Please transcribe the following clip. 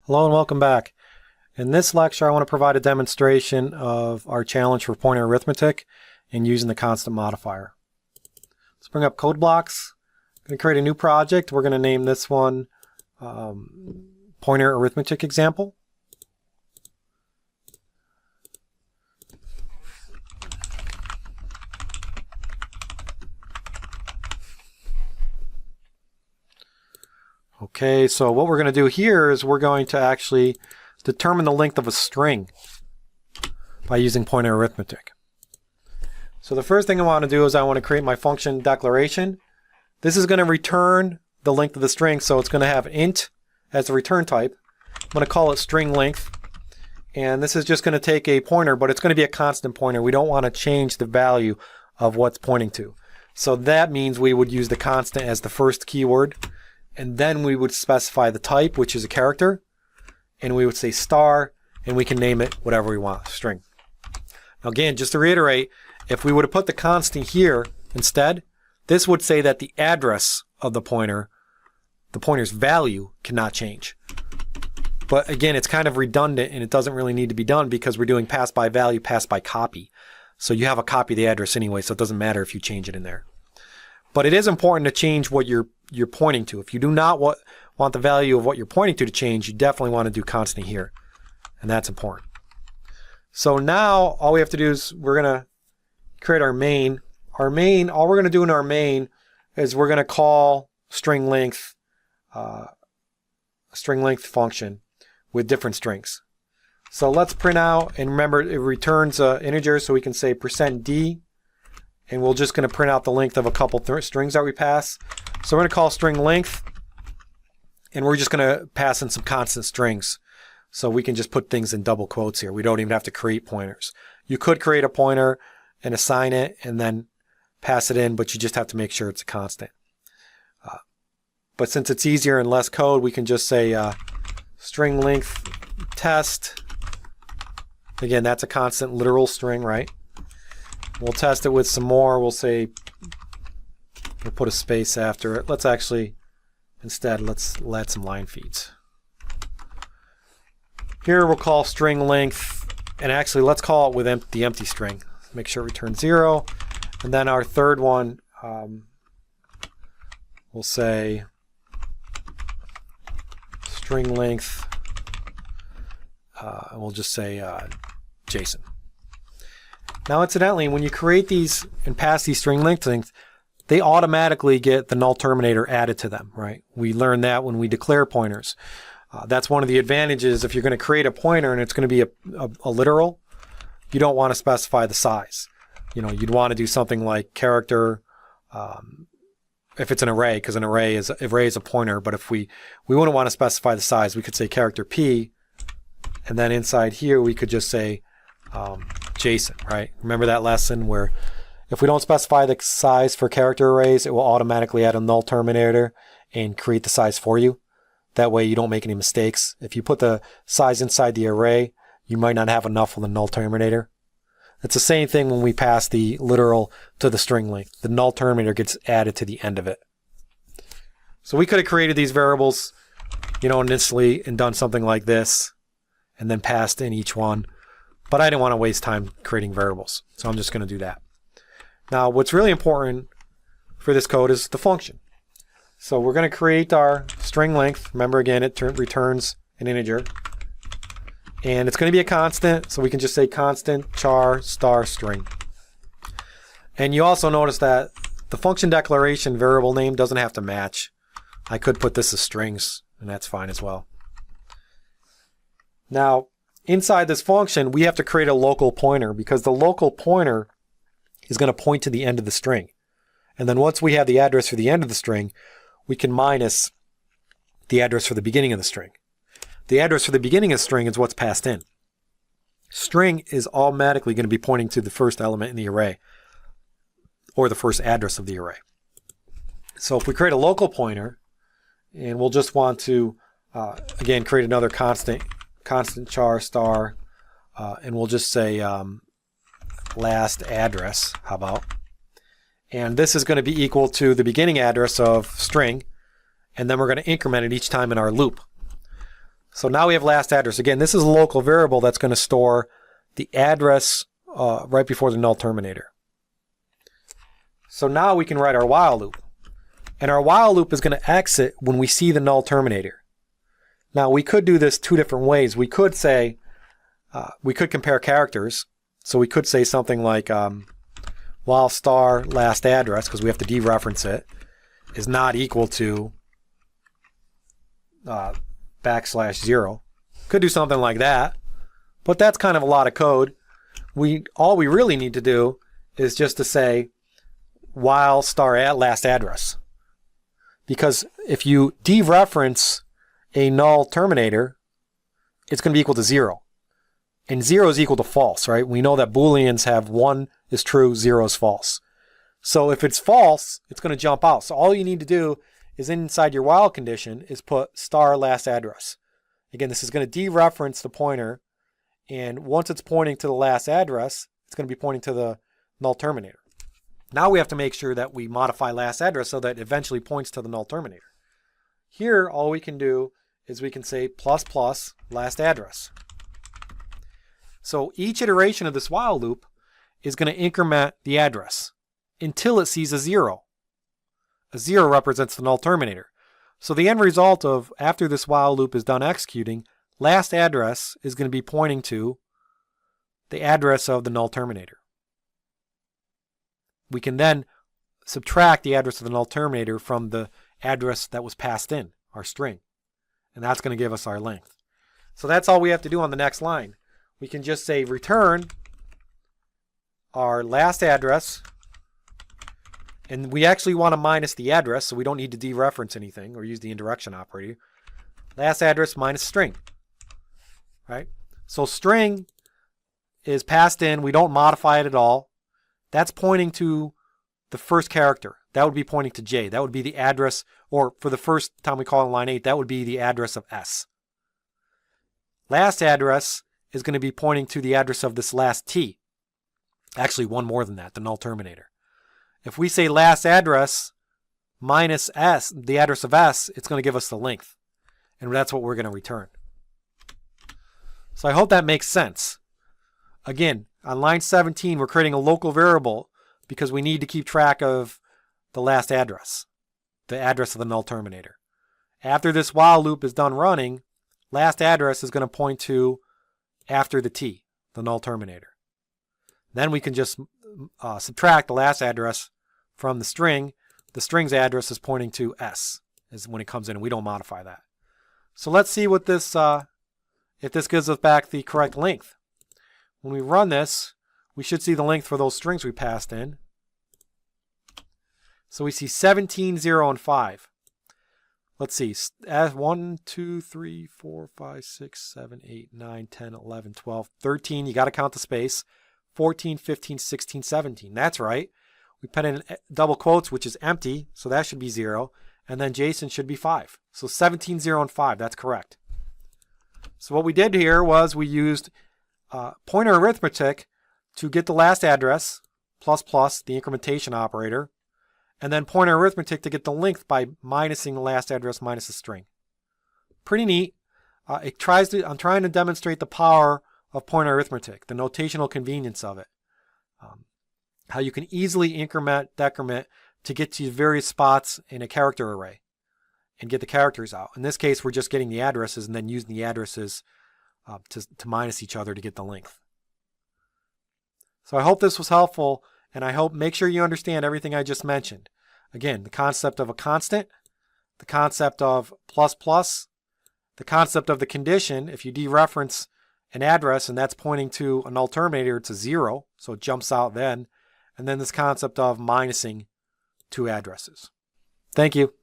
Hello and welcome back. In this lecture, I want to provide a demonstration of our challenge for pointer arithmetic and using the constant modifier. Let's bring up code blocks. I'm going to create a new project. We're going to name this one pointer arithmetic example. Okay, so what we're going to do here is we're going to actually determine the length of a string by using pointer arithmetic. So the first thing I want to do is I want to create my function declaration. This is going to return the length of the string, so it's going to have int as the return type. I'm going to call it string length, and this is just going to take a pointer, but it's going to be a constant pointer. We don't want to change the value of what's pointing to. So that means we would use the constant as the first keyword, and then we would specify the type, which is a character, and we would say star, and we can name it whatever we want, string. Now again, just to reiterate, if we would have put the constant here instead, this would say that the address of the pointer's value cannot change. But again, it's kind of redundant and it doesn't really need to be done because we're doing pass by value, pass by copy. So you have a copy of the address anyway, so it doesn't matter if you change it in there. But it is important to change what you're pointing to. If you do not want the value of what you're pointing to change, you definitely want to do constant here. And that's important. So now all we have to do is we're going to create our main. All we're going to do in our main is we're going to call string length function with different strings. So let's print out, and remember it returns an integer, so we can say %d, and we're just going to print out the length of a couple strings that we pass. So we're going to call string length, and we're just going to pass in some constant strings. So we can just put things in double quotes here. We don't even have to create pointers. You could create a pointer and assign it and then pass it in, but you just have to make sure it's a constant. But since it's easier and less code, we can just say string length test. Again, that's a constant literal string, right? We'll test it with some more. We'll say, we'll put a space after it. Let's actually, instead, let's add some line feeds. Here we'll call string length, and actually let's call it with the empty string. Make sure it returns 0. And then our third one, we'll say string length, and we'll just say JSON. Now incidentally, when you create these and pass these string lengths, they automatically get the null terminator added to them, right? We learned that when we declare pointers. That's one of the advantages. If you're going to create a pointer and it's going to be a literal, you don't want to specify the size. You know, you'd want to do something like character, if it's an array, because an array is a pointer, but if we wouldn't want to specify the size, we could say character P, and then inside here we could just say JSON, right? Remember that lesson where if we don't specify the size for character arrays, it will automatically add a null terminator and create the size for you. That way you don't make any mistakes. If you put the size inside the array, you might not have enough of the null terminator. It's the same thing when we pass the literal to the string length. The null terminator gets added to the end of it. So we could have created these variables, initially and done something like this and then passed in each one. But I didn't want to waste time creating variables, so I'm just going to do that. Now what's really important for this code is the function. So we're going to create our string length. Remember again, it returns an integer. And it's going to be a constant, so we can just say constant char star string. And you also notice that the function declaration variable name doesn't have to match. I could put this as strings, and that's fine as well. Now, inside this function, we have to create a local pointer because the local pointer is going to point to the end of the string. And then once we have the address for the end of the string, we can minus the address for the beginning of the string. The address for the beginning of the string is what's passed in. String is automatically going to be pointing to the first element in the array, or the first address of the array. So if we create a local pointer, and we'll just want to, again, create another constant char star, and we'll just say last address, how about? And this is going to be equal to the beginning address of string, and then we're going to increment it each time in our loop. So now we have last address. Again, this is a local variable that's going to store the address right before the null terminator. So now we can write our while loop. And our while loop is going to exit when we see the null terminator. Now we could do this two different ways. We could say, we could compare characters. So we could say something like while star last address, because we have to dereference it, is not equal to \0. Could do something like that. But that's kind of a lot of code. All we really need to do is just to say while star at last address. Because if you dereference a null terminator, it's going to be equal to 0. And 0 is equal to false, right? We know that Booleans have 1 is true, 0 is false. So if it's false, it's going to jump out. So all you need to do is inside your while condition is put star last address. Again, this is going to dereference the pointer. And once it's pointing to the last address, it's going to be pointing to the null terminator. Now we have to make sure that we modify last address so that it eventually points to the null terminator. Here, all we can do is we can say ++ last address. So each iteration of this while loop is going to increment the address until it sees a 0. A 0 represents the null terminator. So the end result of after this while loop is done executing, last address is going to be pointing to the address of the null terminator. We can then subtract the address of the null terminator from the address that was passed in, our string. And that's going to give us our length. So that's all we have to do on the next line. We can just say return our last address. And we actually want to minus the address, so we don't need to dereference anything or use the indirection operator. Last address minus string. Right? So string is passed in. We don't modify it at all. That's pointing to the first character. That would be pointing to J. That would be the address, or for the first time we call it line 8, that would be the address of S. Last address is going to be pointing to the address of this last T. Actually, one more than that, the null terminator. If we say last address minus S, the address of S, it's going to give us the length. And that's what we're going to return. So I hope that makes sense. Again, on line 17, we're creating a local variable because we need to keep track of the last address, the address of the null terminator. After this while loop is done running, last address is going to point to after the T, the null terminator. Then we can just subtract the last address from the string. The string's address is pointing to S is when it comes in, and we don't modify that. So let's see what this, if this gives us back the correct length. When we run this, we should see the length for those strings we passed in. So we see 17, 0, and 5. Let's see. 1, 2, 3, 4, 5, 6, 7, 8, 9, 10, 11, 12, 13. You got to count the space. 14, 15, 16, 17. That's right. We put in double quotes, which is empty, so that should be 0. And then Jason should be 5. So 17, 0, and 5. That's correct. So what we did here was we used pointer arithmetic to get the last address, ++, the incrementation operator, and then pointer arithmetic to get the length by minusing the last address minus a string. Pretty neat. I'm trying to demonstrate the power of pointer arithmetic, the notational convenience of it. How you can easily increment, decrement to get to various spots in a character array and get the characters out. In this case, we're just getting the addresses and then using the addresses to minus each other to get the length. So I hope this was helpful, and I hope make sure you understand everything I just mentioned. Again, the concept of a constant, the concept of ++, the concept of the condition. If you dereference an address and that's pointing to a null terminator, it's a 0, so it jumps out then. And then this concept of minusing two addresses. Thank you.